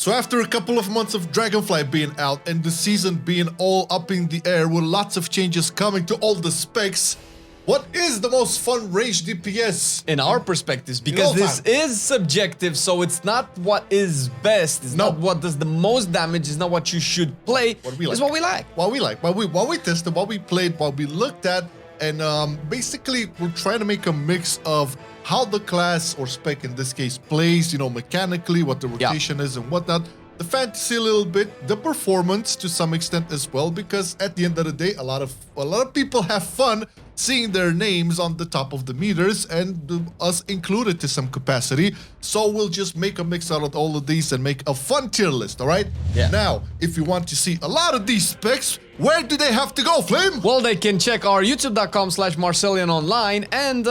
So after a couple of months of Dragonflight being out and the season being all up in the air with lots of changes coming to all the specs, what is the most fun range DPS? In our perspectives, because this is subjective, so it's not what is best, it's not what does the most damage, it's not what you should play, it's what we like. What we like, what we tested, what we played, what we looked at, and basically we're trying to make a mix of how the class or spec in this case plays, you know, mechanically, what the rotation is and whatnot. The fantasy a little bit, the performance to some extent as well, because at the end of the day, a lot of people have fun seeing their names on the top of the meters, and us included to some capacity. So we'll just make a mix out of all of these and make a fun tier list, all right? Yeah. Now, if you want to see a lot of these specs, where do they have to go, Flame? Well, they can check our youtube.com/Marcelian online and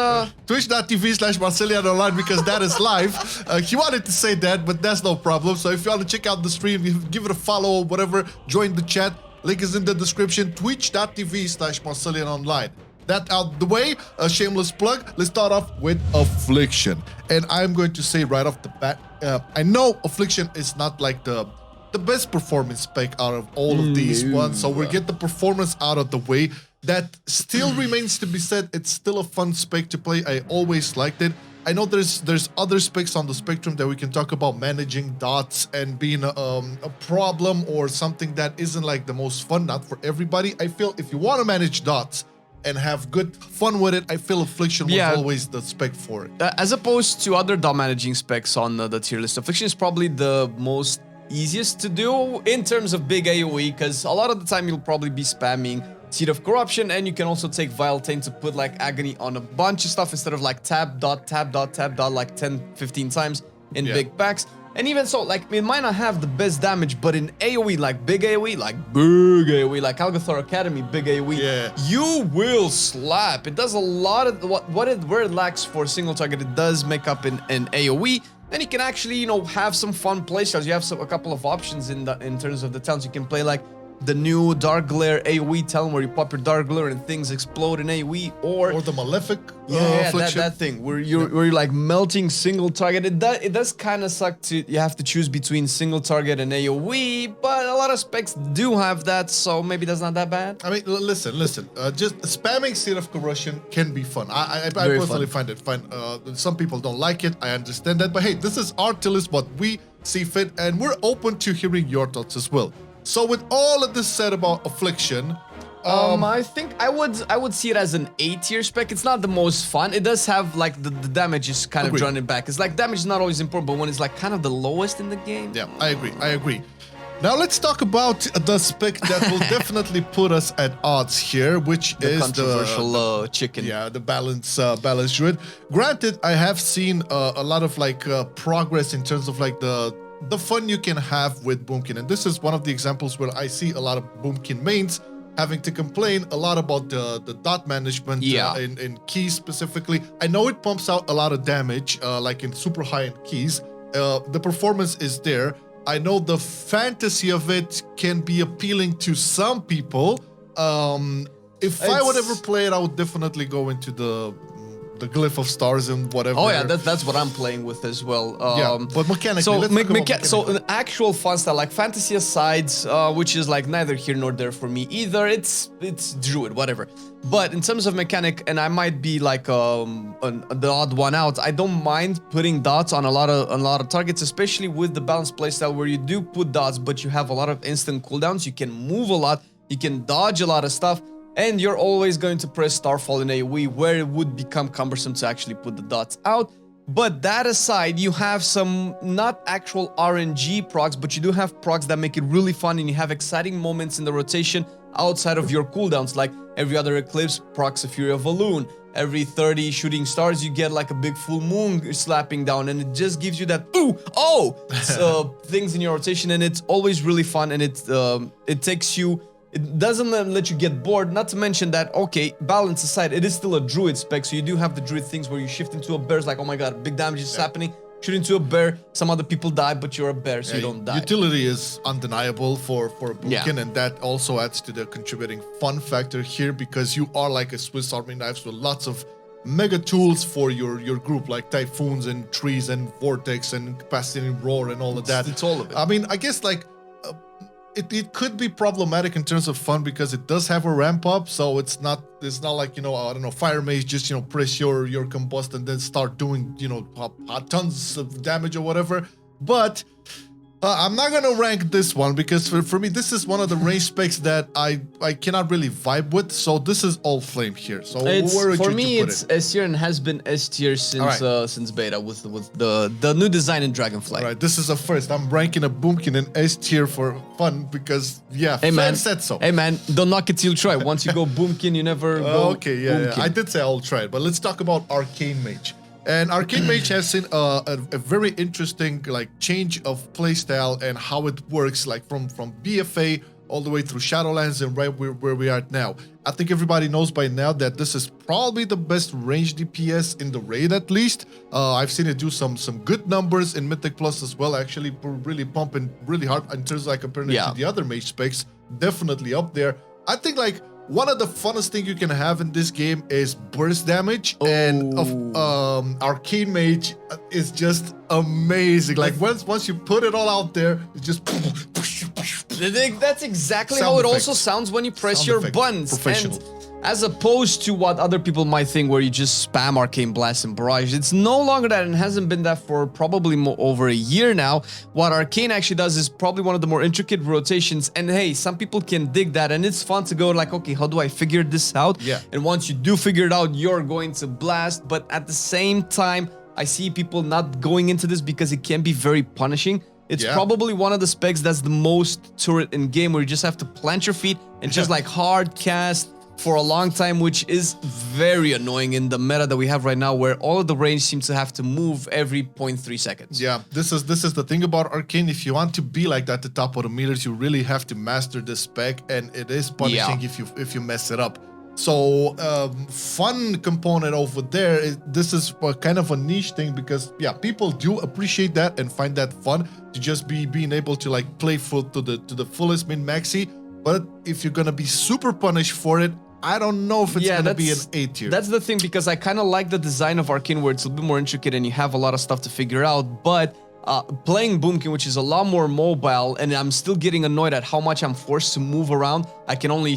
twitch.tv/Marcelian online, because that is live. He wanted to say that, but that's no problem. So if you want to check out the stream, give it a follow or whatever, join the chat. Link is in the description, twitch.tv/Marcelian online. That out the way, a shameless plug. Let's start off with Affliction. And I'm going to say right off the bat, I know Affliction is not like the best performance spec out of all of these ones, so we'll get the performance out of the way. That still remains to be said. It's still a fun spec to play. I always liked it. I know there's other specs on the spectrum that we can talk about, managing dots and being a problem or something that isn't like the most fun, not for everybody. I feel if you want to manage dots and have good fun with it, I feel Affliction was always the spec for it. As opposed to other dot managing specs on the tier list, Affliction is probably the most easiest to do in terms of big AoE, because a lot of the time you'll probably be spamming Seed of Corruption, and you can also take Vile Taint to put like Agony on a bunch of stuff instead of like tab dot like 10-15 times in big packs. And even so, like, it might not have the best damage, but in AoE, like big AoE, like Algathor Academy, big AoE, you will slap. It does a lot of where it lacks for single target, it does make up in AoE. Then you can actually, you know, have some fun playstyles. You have a couple of options in terms of the talents. You can play like the new Dark Glare AoE talent where you pop your Dark Glare and things explode in AoE, or the Malefic Affliction. That thing where you're like melting single target. It does kind of suck you have to choose between single target and AoE, but a lot of specs do have that, so maybe that's not that bad. I mean, listen. Just spamming Seed of Corruption can be fun. I personally find it fun. Some people don't like it. I understand that, but hey, this is our tier list, what we see fit, and we're open to hearing your thoughts as well. So with all of this said about Affliction, I think I would see it as an A-tier spec. It's not the most fun. It does have like the damage is kind of drawn it back. It's like damage is not always important, but when it's like kind of the lowest in the game. Yeah, I agree. Now let's talk about the spec that will definitely put us at odds here, which is controversial chicken. Yeah, the balance Druid. Granted, I have seen a lot of like progress in terms of like the fun you can have with Boomkin, and this is one of the examples where I see a lot of Boomkin mains having to complain a lot about the dot management in keys specifically. I know it pumps out a lot of damage, like in super high-end keys. The performance is there. I know the fantasy of it can be appealing to some people. If I would ever play it, I would definitely go into the Glyph of Stars and whatever. Oh yeah, that's what I'm playing with as well. But mechanically, so an actual fun style, like fantasy aside, which is like neither here nor there for me either. It's Druid, whatever. But in terms of mechanic, and I might be like the odd one out, I don't mind putting dots on a lot of targets, especially with the balanced playstyle where you do put dots, but you have a lot of instant cooldowns. You can move a lot, you can dodge a lot of stuff. And you're always going to press Starfall in AoE, where it would become cumbersome to actually put the dots out. But that aside, you have some not actual RNG procs, but you do have procs that make it really fun, and you have exciting moments in the rotation outside of your cooldowns, like every other Eclipse procs a Fury of Valoon. Every 30 shooting stars, you get like a big full moon slapping down, and it just gives you that things in your rotation, and it's always really fun, and it takes you. It doesn't let you get bored, not to mention that, okay, balance aside, it is still a Druid spec, so you do have the Druid things where you shift into a bear, it's like, oh my god, big damage is happening, shoot into a bear, some other people die, but you're a bear, so you don't die. Utility is undeniable for Boomkin, and that also adds to the contributing fun factor here, because you are like a Swiss Army knife with lots of mega tools for your group, like Typhoons and Trees and Vortex and Capacity and Roar and all of that. It's all of it. I mean, I guess like it could be problematic in terms of fun because it does have a ramp up, so it's not like, you know, I don't know, Fire Mage, just, you know, press your combust and then start doing, you know, tons of damage or whatever. But I'm not gonna rank this one because for me this is one of the range specs that I cannot really vibe with. So this is all flame here. So where would for you me put it's it? S tier and has been S tier since beta with the new design in Dragonflight. Right, this is a first. I'm ranking a Boomkin in S tier for fun because fans said so. Hey man, don't knock it till you try. Once you go Boomkin, you never go. Okay, yeah, I did say I'll try it, but let's talk about Arcane Mage. And Arcane Mage has seen a very interesting like change of playstyle and how it works, like from BFA all the way through Shadowlands and right where we are now. I think everybody knows by now that this is probably the best range DPS in the raid, at least. I've seen it do some good numbers in Mythic Plus as well, actually really pumping really hard in terms of like comparing it to the other mage specs. Definitely up there. I think like one of the funnest things you can have in this game is burst damage, and Arcane Mage is just amazing. Like once you put it all out there, it's just that's exactly how it also sounds when you press your buttons. Professional. And as opposed to what other people might think where you just spam Arcane Blast and Barrage, it's no longer that, and hasn't been that for probably over a year now. What Arcane actually does is probably one of the more intricate rotations, and hey, some people can dig that, and it's fun to go like, okay, how do I figure this out? Yeah. And once you do figure it out, you're going to blast, but at the same time, I see people not going into this because it can be very punishing. It's probably one of the specs that's the most turret in game, where you just have to plant your feet and just like hard cast for a long time, which is very annoying in the meta that we have right now, where all of the range seems to have to move every 0.3 seconds. Yeah, this is the thing about Arcane. If you want to be like that at the top of the meters, you really have to master this spec, and it is punishing if you mess it up. So fun component over there. This is kind of a niche thing because people do appreciate that and find that fun to just being able to like play full to the fullest min maxi. But if you're gonna be super punished for it, I don't know if it's gonna be an A tier. That's the thing, because I kind of like the design of Arcane, where it's a bit more intricate and you have a lot of stuff to figure out. But playing Boomkin, which is a lot more mobile, and I'm still getting annoyed at how much I'm forced to move around. I can only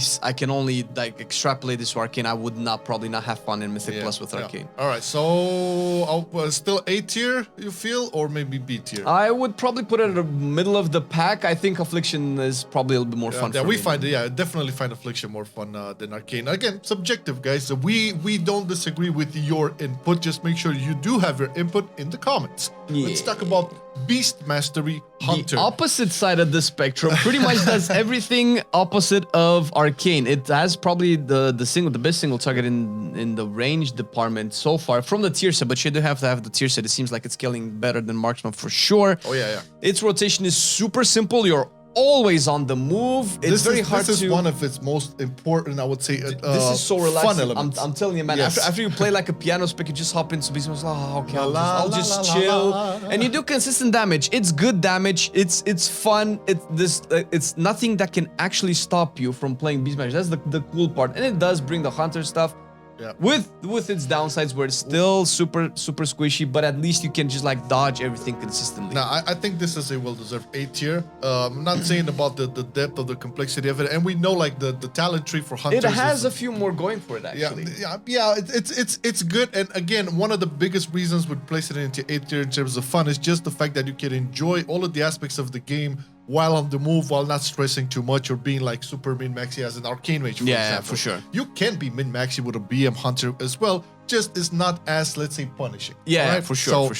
like extrapolate this to Arcane. I would probably not have fun in Mythic Plus with Arcane. All right, so still A tier, you feel, or maybe B tier? I would probably put it at the middle of the pack. I think Affliction is probably a little bit more fun. Yeah, for me. Definitely find Affliction more fun than Arcane. Again, subjective, guys. So we don't disagree with your input. Just make sure you do have your input in the comments. Let's talk about Beast Mastery Hunter. The opposite side of the spectrum pretty much does everything opposite of Arcane. It has probably the best single target in the range department so far from the tier set, but you do have to have the tier set. It seems like it's scaling better than Marksman for sure. Oh yeah. Its rotation is super simple. You're always on the move. It's very hard to... This is one of its most important, I would say, this is so relaxing. fun elements. I'm telling you, man. Yes. After you play like a piano spec, you just hop into beast mode. Oh, okay, I'll just chill, and you do consistent damage. It's good damage. It's fun. It's nothing that can actually stop you from playing beast magic. That's the cool part, and it does bring the hunter stuff. Yeah. With its downsides, where it's still super squishy, but at least you can just like dodge everything consistently. Now, I think this is a well-deserved A tier. I'm not saying about the depth of the complexity of it, and we know like the talent tree for hunters. It has a few more going for it, actually. It's good. And again, one of the biggest reasons would place it into A tier in terms of fun is just the fact that you can enjoy all of the aspects of the game while on the move, while not stressing too much or being like super min-maxi as an Arcane Mage, for example. Yeah, for sure. You can be min-maxi with a BM Hunter as well, just is not as, let's say, punishing. Yeah, right? for sure.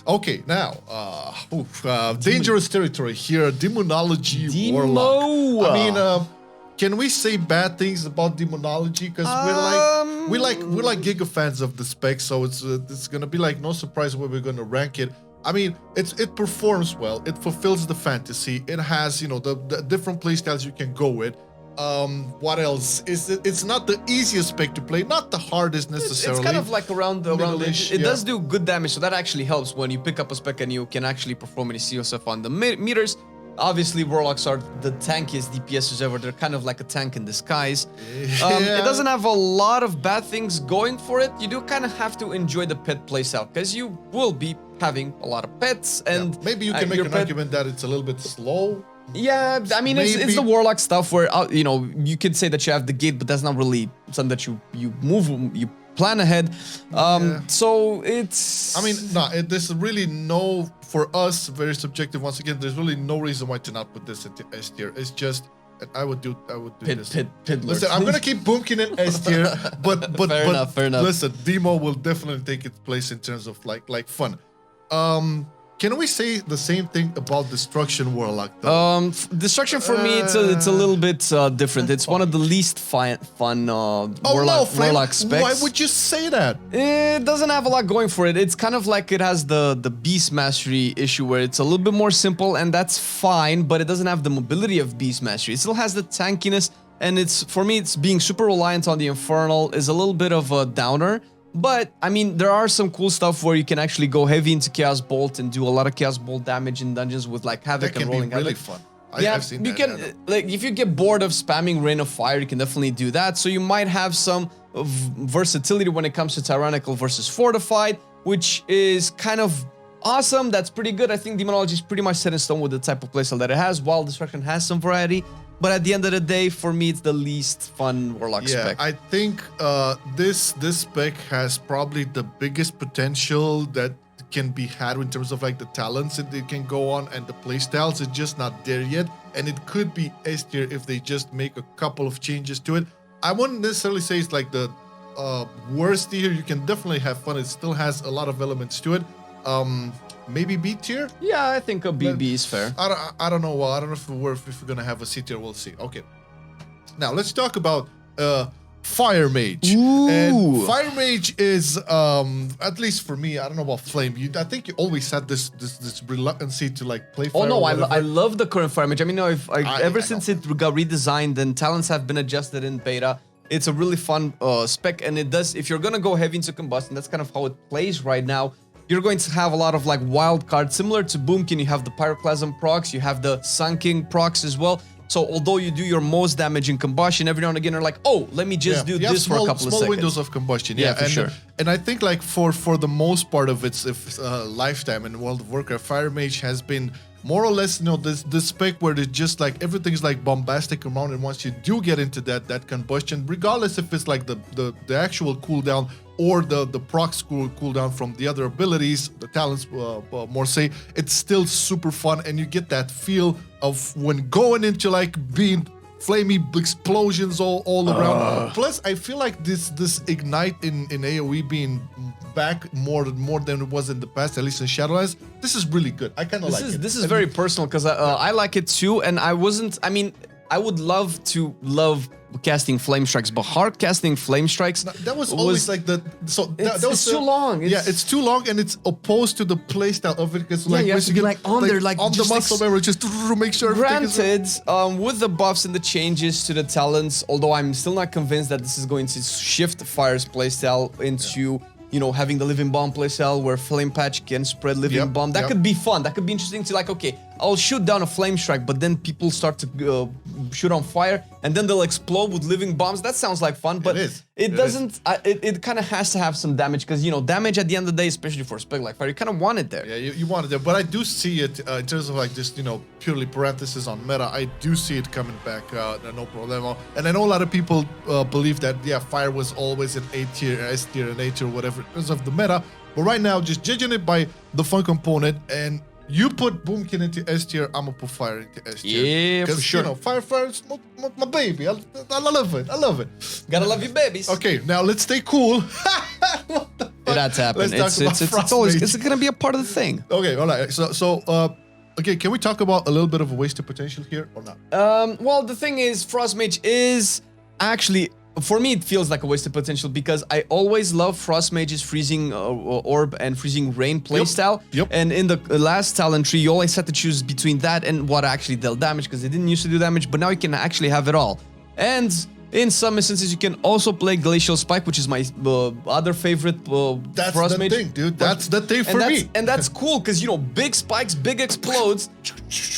Okay, now, dangerous territory here, Demonology Warlock. I mean, can we say bad things about Demonology? Because we're like Giga fans of the spec, so it's gonna be like no surprise where we're gonna rank it. I mean, it performs well. It fulfills the fantasy. It has, you know, the different playstyles you can go with. What else? It's not the easiest spec to play, not the hardest necessarily. It's kind of like around it yeah. does do good damage, so that actually helps when you pick up a spec and you can actually perform and you see yourself on the meters. Obviously, Warlocks are the tankiest DPSers ever. They're kind of like a tank in disguise. Yeah. It doesn't have a lot of bad things going for it. You do kind of have to enjoy the pet playstyle because you will be having a lot of pets. And maybe you can make an argument that it's a little bit slow. Yeah, I mean, it's the Warlock stuff where, you know, you could say that you have the gate, but that's not really something that you move, you plan ahead. So it's... I mean, there's really no, for us, very subjective. Once again, there's really no reason why to not put this into S tier. It's just, I would do this. Listen, I'm gonna keep Boomkin in S tier, but fair enough. Listen, Demo will definitely take its place in terms of like fun. Can we say the same thing about Destruction Warlock, though? Destruction for me, it's a little bit different. It's one of the least fun Warlock specs. Why would you say that? It doesn't have a lot going for it. It's kind of like it has the Beast Mastery issue where it's a little bit more simple, and that's fine, but it doesn't have the mobility of Beast Mastery. It still has the tankiness, and for me, it's being super reliant on the Infernal is a little bit of a downer. But, I mean, there are some cool stuff where you can actually go heavy into Chaos Bolt and do a lot of Chaos Bolt damage in dungeons with, like, Havoc and Rolling Havoc. That can be really fun. Yeah, I've seen that. You can, like, if you get bored of spamming Rain of Fire, you can definitely do that. So you might have some versatility when it comes to Tyrannical versus Fortified, which is kind of awesome. That's pretty good. I think Demonology is pretty much set in stone with the type of playstyle that it has, while Destruction has some variety. But at the end of the day, for me, it's the least fun Warlock spec. I think this spec has probably the biggest potential that can be had in terms of like the talents that it can go on and the playstyles. It's just not there yet, and it could be S tier if they just make a couple of changes to it. I wouldn't necessarily say it's like the worst tier. You can definitely have fun. It still has a lot of elements to it. Maybe B tier? Yeah, I think a BB is fair. I don't know. Well, I don't know if we're gonna have a C tier. We'll see. Okay. Now let's talk about Fire Mage. Ooh. And Fire Mage is at least for me. I don't know about Flame. I think you always had this reluctancy to like play Fire. Oh no, I love the current Fire Mage. I mean, ever since it got redesigned and talents have been adjusted in beta, it's a really fun spec, and it does. If you're gonna go heavy into combustion, that's kind of how it plays right now. You're going to have a lot of like wild cards, similar to Boomkin. You have the Pyroclasm procs, you have the Sunking procs as well. So although you do your most damage in combustion, every now and again you're like, oh, let me just do this for a couple of seconds. Small windows of combustion, yeah, for sure. And I think like for the most part of its lifetime in World of Warcraft, Fire Mage has been more or less, you know, this spec where it's just like everything's like bombastic around, and once you do get into that combustion, regardless if it's like the actual cooldown or the procs cooldown from the other abilities, the talents, more say, it's still super fun, and you get that feel of when going into like being flamey explosions all around. Plus, I feel like this ignite in AoE being back more than it was in the past, at least in Shadowlands. This is really good. I kind of like it. This is very personal because I like it too, and I mean, I would love casting flame strikes, but hard casting flame strikes that was always like that was too long. It's too long, and it's opposed to the playstyle of it, because like you have to be like on there, like on the muscle memory, just to make sure everything is granted, with the buffs and the changes to the talents, although I'm still not convinced that this is going to shift Fire's playstyle into you know, having the Living Bomb playstyle where Flame Patch can spread Living Bomb. That could be fun. That could be interesting to like, okay, I'll shoot down a Flame Strike, but then people start to shoot on fire, and then they'll explode with Living Bombs. That sounds like fun, but it doesn't. It kind of has to have some damage, because, you know, damage at the end of the day, especially for a spec like Fire, you kind of want it there. Yeah, you want it there. But I do see it in terms of like just, you know, purely parenthesis on meta. I do see it coming back, no problemo. And I know a lot of people believe that, yeah, Fire was always an A tier, S tier, and A tier, whatever, in terms of the meta. But right now, just judging it by the fun component, and you put Boomkin into S tier, I'm gonna put Fire into S tier. Yeah, for sure. You know, Fire is my baby. I love it. I love it. Gotta love your babies. Okay, now let's stay cool. What the fuck? It has to happen. It's always, it's gonna be a part of the thing. Okay, all right. So okay, can we talk about a little bit of a wasted potential here or not? Well, the thing is, Frost Mage is actually, for me, it feels like a wasted potential, because I always love Frost Mage's Freezing Orb and Freezing Rain playstyle. Yep. And in the last talent tree, you always had to choose between that and what actually dealt damage, because it didn't used to do damage, but now you can actually have it all. And In some instances, you can also play Glacial Spike, which is my other favorite That's Frost the Mage. thing, dude. That's the thing for me. And that's cool, because, you know, big spikes, big explodes,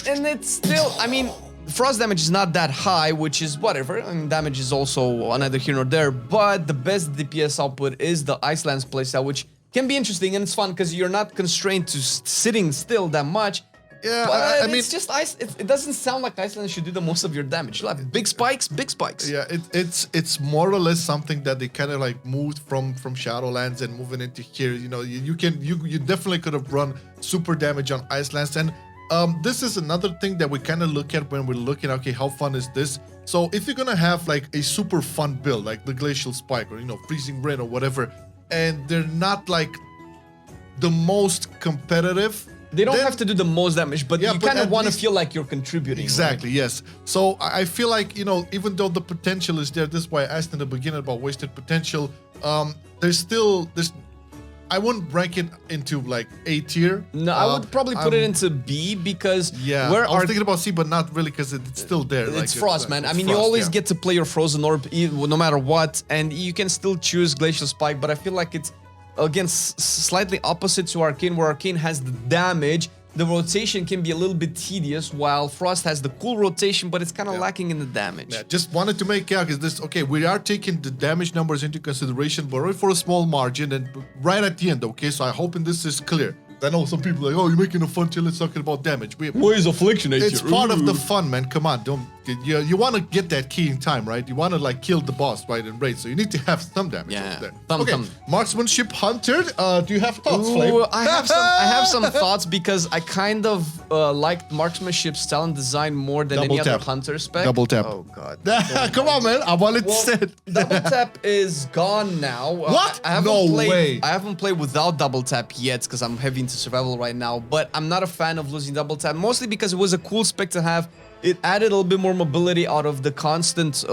and it's still, I mean, frost damage is not that high, which is whatever. I mean, damage is also neither here nor there, but the best DPS output is the Icelands playstyle, which can be interesting, and it's fun, because you're not constrained to sitting still that much. Yeah, But I mean, it's just it doesn't sound like Iceland should do the most of your damage. You have big spikes, big spikes. yeah, it's more or less something that they kind of like moved from Shadowlands and moving into here. You know, you definitely could have run super damage on Icelands, and this is another thing that we kind of look at when we're looking. Okay, how fun is this? So if you're gonna have like a super fun build like the Glacial Spike or Freezing Rain or whatever, and they're not like the most competitive. They don't have to do the most damage, but Yeah, you but kind of at want to least- feel like you're contributing. Exactly, yes. So I feel like, even though the potential is there, this is why I asked in the beginning about wasted potential, there's I wouldn't rank it into like A tier. No, I would probably put it into B, because Yeah, where I was thinking about C, but not really, because it's still there. it's Frost, man. I mean, you Frost, always yeah. get to play your Frozen Orb no matter what, and you can still choose Glacial Spike, but I feel like it's, again, slightly opposite to Arcane, where Arcane has the damage. The rotation can be a little bit tedious, while Frost has the cool rotation, but it's kind of lacking in the damage. Yeah, just wanted to make out, is this, okay, we are taking the damage numbers into consideration, but only for a small margin and right at the end, okay? So I'm hoping this is clear. I know some people are like, oh, you're making a fun till it's talking about damage. Where is Affliction? It's part of the fun, man. Come on, don't you want to get that key in time, right? You want to like kill the boss, right, in raid, so you need to have some damage over there. Okay, marksmanship hunter. Do you have thoughts, Flame? Ooh, I have some thoughts, because I kind of liked marksmanship style and design more than Double any other tap. hunter spec. Double tap. Oh god. Come on, man. I wanted to Well, say it. double tap is gone now. What? I haven't No played, way. I haven't played without double tap yet, because I'm heavy into survival right now. But I'm not a fan of losing double tap, mostly because it was a cool spec to have. It added a little bit more mobility out of the constant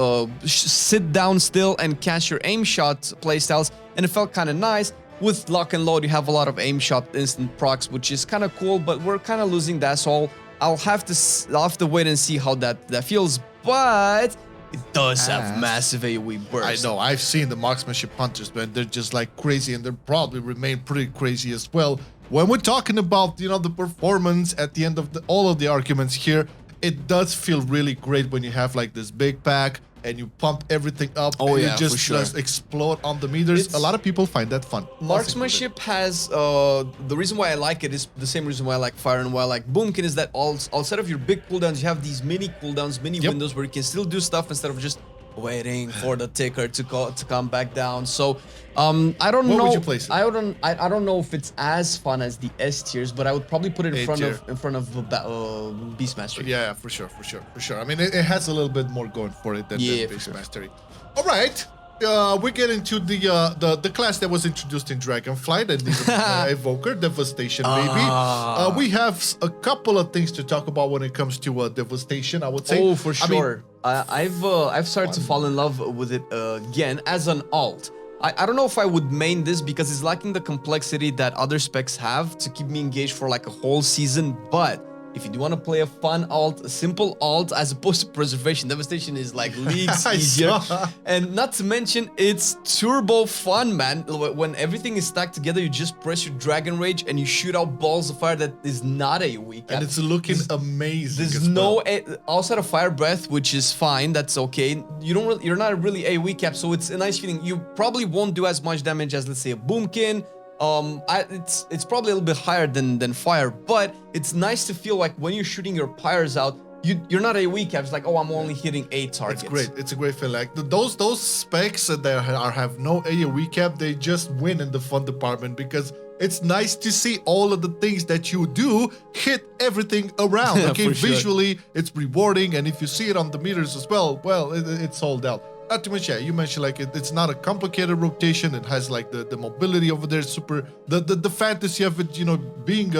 sit down still and catch your aim shot playstyles, and it felt kind of nice. With lock and load, you have a lot of aim shot instant procs, which is kind of cool, but we're kind of losing that, so I'll have to wait and see how that feels. But it does have massive AoE burst. I know. I've seen the marksmanship hunters, man. They're just like crazy, and they'll probably remain pretty crazy as well. When we're talking about, the performance at the end of all of the arguments here, it does feel really great when you have like this big pack and you pump everything up and yeah, you just, for sure. just explode on the meters. A lot of people find that fun. Marksmanship has the reason why I like it is the same reason why I like Fire and why I like Boomkin, is that outside of your big cooldowns, you have these mini cooldowns, mini windows where you can still do stuff instead of just waiting for the ticker to come back down. So I don't know. Where would you place it? I don't know if it's as fun as the S tiers, but I would probably put it in front of Beastmastery. Yeah, for sure. I mean, it has a little bit more going for it than Beast Mastery. All right. We get into the class that was introduced in Dragonflight and the Evoker, Devastation, baby. We have a couple of things to talk about when it comes to Devastation, I would say. Oh, for sure. I've started to fall in love with it again as an alt. I don't know if I would main this, because it's lacking the complexity that other specs have to keep me engaged for like a whole season, but if you do want to play a fun alt, a simple alt, as opposed to Preservation, Devastation is like leagues easier. And not to mention, it's turbo fun, man. When everything is stacked together, you just press your Dragon Rage and you shoot out balls of fire that is not AoE. And it's looking amazing. There's no outside of Fire Breath, which is fine. That's okay. You're not really AoE cap, so it's a nice feeling. You probably won't do as much damage as, let's say, a Boomkin. It's probably a little bit higher than fire, but it's nice to feel like when you're shooting your pyres out, you're not AoE cap. It's like, oh, I'm only hitting 8 targets. It's great. It's a great feeling. Like those specs that have no AoE cap, they just win in the fun department, because it's nice to see all of the things that you do hit everything around. Okay, visually it's rewarding, and if you see it on the meters as well, it's sold out. Not too much, you mentioned like it's not a complicated rotation. It has like the mobility over there, super the fantasy of it, being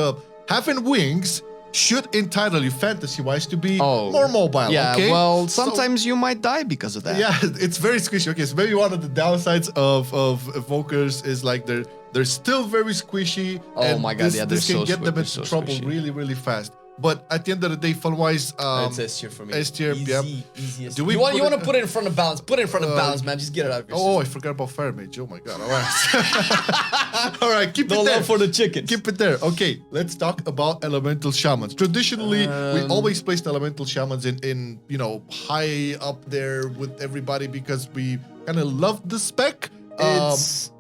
having wings should entitle you fantasy-wise to be more mobile. Yeah, okay? well, sometimes you might die because of that. Yeah, it's very squishy. Okay, so maybe one of the downsides of evokers is like they're still very squishy. Oh my god, yeah, this they're can so get them they're into so trouble squishy. really, really fast. But at the end of the day, fun-wise, it's S tier for me. S tier, Easy, yep. easiest. Do we you want to put it in front of balance? Put it in front of balance, man. Just get it out of your Oh, I system. forgot about Fire Mage. Oh my god. All right. All right, keep No it there. love for the chickens. Keep it there. Okay, let's talk about elemental shamans. Traditionally, we always placed elemental shamans in you know, high up there with everybody because we kind of love the spec.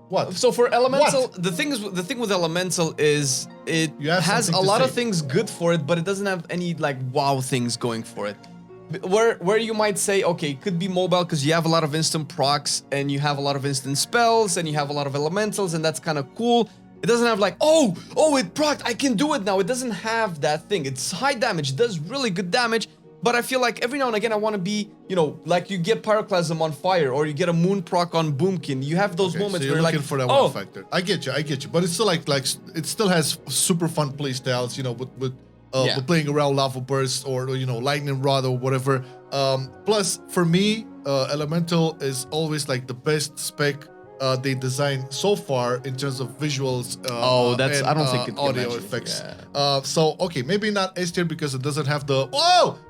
What? So for elemental, the thing with elemental is it has a lot of things good for it, but it doesn't have any like wow things going for it. Where you might say, okay, it could be mobile because you have a lot of instant procs and you have a lot of instant spells and you have a lot of elementals, and that's kind of cool. It doesn't have like, oh, it procced, I can do it now. It doesn't have that thing. It's high damage, it does really good damage. But I feel like every now and again I want to be, you know, like you get Pyroclasm on fire or you get a Moon proc on Boomkin. You have those moments so where you're like, looking for that one factor. I get you. But it's still like it still has super fun play styles, you know, with playing around Lava Burst or you know, Lightning Rod or whatever. Plus, for me, Elemental is always like the best spec they designed so far in terms of visuals. And, I don't think it audio effects. So okay, maybe not S tier because it doesn't have the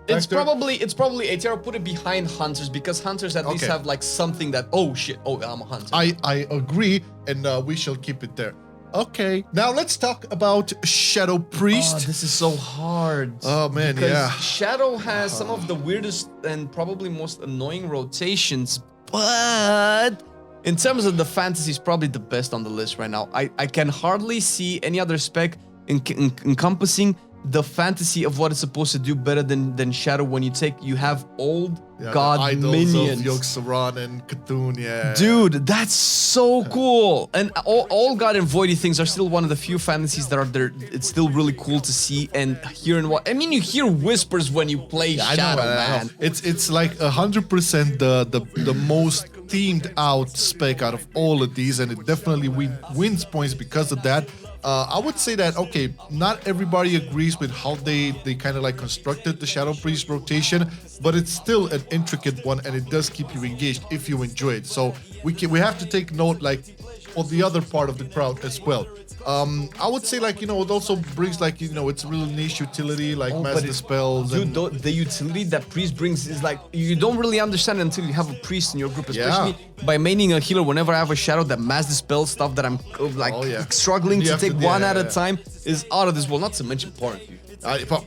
It's probably A tier. I'll put it behind Hunters because Hunters at least have like something that I'm a Hunter. I agree, and we shall keep it there. Okay, now let's talk about Shadow Priest. Oh, this is so hard. Oh man, because Shadow has some of the weirdest and probably most annoying rotations, but in terms of the fantasy, it's probably the best on the list right now. I can hardly see any other spec encompassing the fantasy of what it's supposed to do better than Shadow. When you have old god minions, of Yogg-Saron and Cthulhu, dude, that's so cool. And all god and voidy things are still one of the few fantasies that are there. It's still really cool to see and hear. And what I mean, you hear whispers when you play Shadow, man. It's like 100% the most themed out spec out of all of these, and it definitely wins points because of that. I would say that, okay, not everybody agrees with how they kind of like constructed the Shadow Priest rotation, but it's still an intricate one, and it does keep you engaged if you enjoy it. So we have to take note like of the other part of the crowd as well. I would say like, you know, it also brings like, you know, it's real niche utility like master spells. Dude, the utility that priest brings is like, you don't really understand it until you have a priest in your group, especially by maining a healer. Whenever I have a shadow, that mass dispel stuff that I'm like struggling to take one at a time is out of this world, not to mention Power Infusion.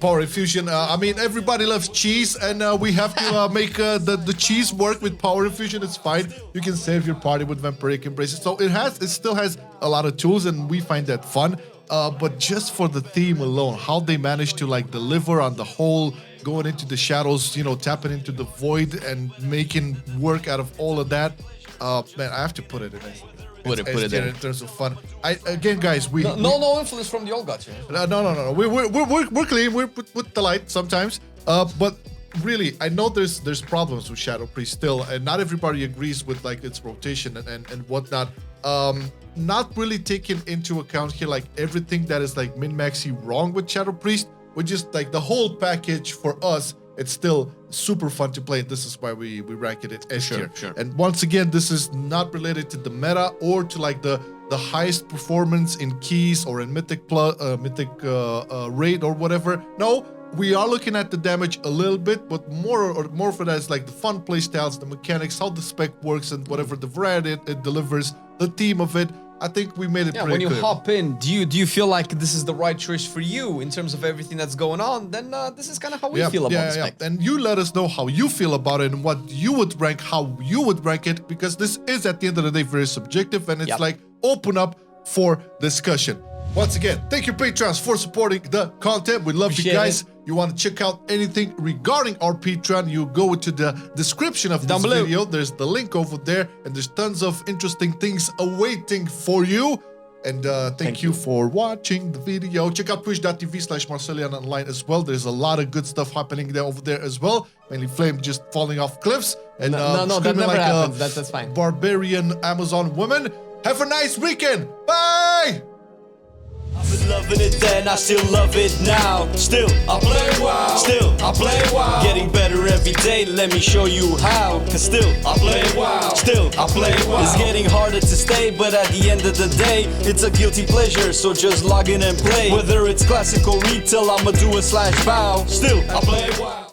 Power Infusion, I mean, everybody loves cheese, and we have to make the cheese work with Power Infusion. It's fine. You can save your party with Vampiric Embraces. So it still has a lot of tools, and we find that fun. But just for the theme alone, how they managed to like deliver on the whole, going into the shadows, you know, tapping into the void and making work out of all of that. Man, I have to put it in there. Put it there in terms of fun. Again, guys, no influence from the old gods here. No. We're clean. We're with the light sometimes. But really, I know there's problems with Shadow Priest still, and not everybody agrees with like its rotation and whatnot. Not really taking into account here like everything that is like min-maxy wrong with Shadow Priest. We're just like the whole package for us. It's still super fun to play. This is why we rank it at S tier. Sure. And once again, this is not related to the meta or to like the highest performance in keys or in mythic raid or whatever. No, we are looking at the damage a little bit, but more for that is like the fun play styles, the mechanics, how the spec works, and whatever the variety it delivers, the theme of it. I think we made it pretty when you clear. hop in, do you feel like this is the right choice for you in terms of everything that's going on? Then this is kind of how we feel about the spec. And you let us know how you feel about it and what you would rank, how you would rank it, because this is at the end of the day very subjective, and it's like open up for discussion. Once again, thank you patrons for supporting the content. We love you guys. You want to check out anything regarding our Patreon, you go to the description of this video. There's the link over there, and there's tons of interesting things awaiting for you. And thank you for watching the video. Check out twitch.tv/Marcelian&Flame as well. There's a lot of good stuff happening there over there as well. Mainly Flame just falling off cliffs and no, that never like happens. That's fine. Barbarian Amazon woman. Have a nice weekend. Bye. loving it then, I still love it now. Still, I play WoW. Still, I play WoW. Getting better every day, let me show you how. Cause still, I play WoW. Still, I play WoW. It's getting harder to stay, but at the end of the day, it's a guilty pleasure, so just log in and play. Whether it's classic or retail, I'ma do a /bow. Still, I play WoW.